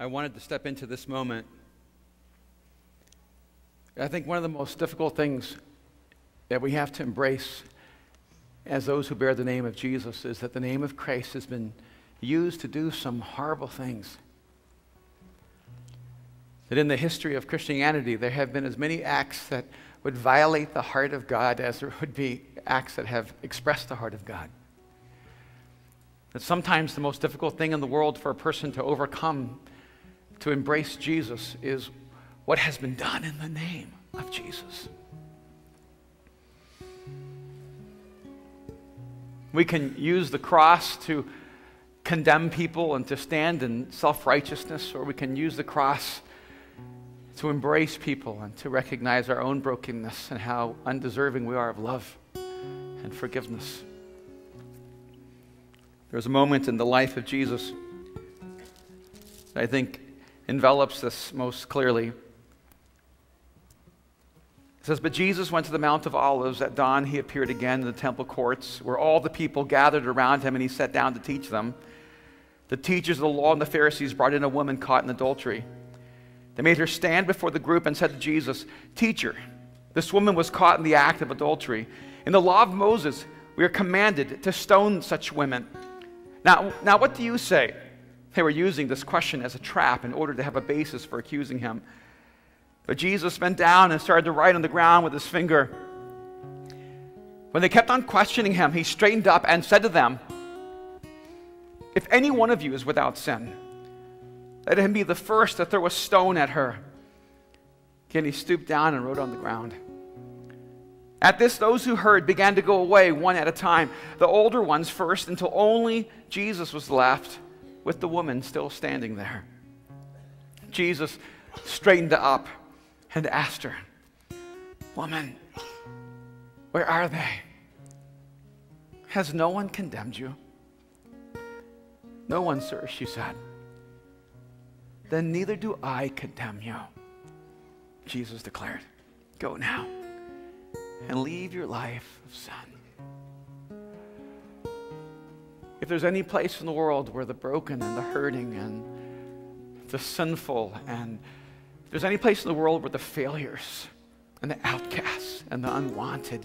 I wanted to step into this moment. I think one of the most difficult things that we have to embrace as those who bear the name of Jesus is that the name of Christ has been used to do some horrible things. That in the history of Christianity, there have been as many acts that would violate the heart of God as there would be acts that have expressed the heart of God. That sometimes the most difficult thing in the world for a person to overcome, to embrace Jesus, is what has been done in the name of Jesus. We can use the cross to condemn people and to stand in self-righteousness, or we can use the cross to embrace people and to recognize our own brokenness and how undeserving we are of love and forgiveness. There's a moment in the life of Jesus that I think envelops this most clearly. It says, "But Jesus went to the Mount of Olives. At dawn he appeared again in the temple courts, where all the people gathered around him, and he sat down to teach them. The teachers of the law and the Pharisees brought in a woman caught in adultery. They made her stand before the group and said to Jesus, 'Teacher, this woman was caught in the act of adultery. In the law of Moses, we are commanded to stone such women. Now what do you say?'" They were using this question as a trap in order to have a basis for accusing him. But Jesus bent down and started to write on the ground with his finger. When they kept on questioning him, he straightened up and said to them, "If any one of you is without sin, let him be the first to throw a stone at her." Again, he stooped down and wrote on the ground. At this, those who heard began to go away one at a time, the older ones first, until only Jesus was left with the woman still standing there. Jesus straightened up and asked her, "Woman, where are they? Has no one condemned you?" "No one, sir," she said. "Then neither do I condemn you," Jesus declared. "Go now and leave your life of sin." If there's any place in the world where the broken and the hurting and the sinful, and if there's any place in the world where the failures and the outcasts and the unwanted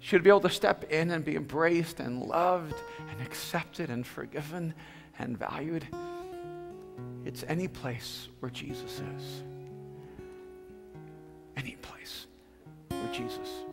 should be able to step in and be embraced and loved and accepted and forgiven and valued, it's any place where Jesus is. Any place where Jesus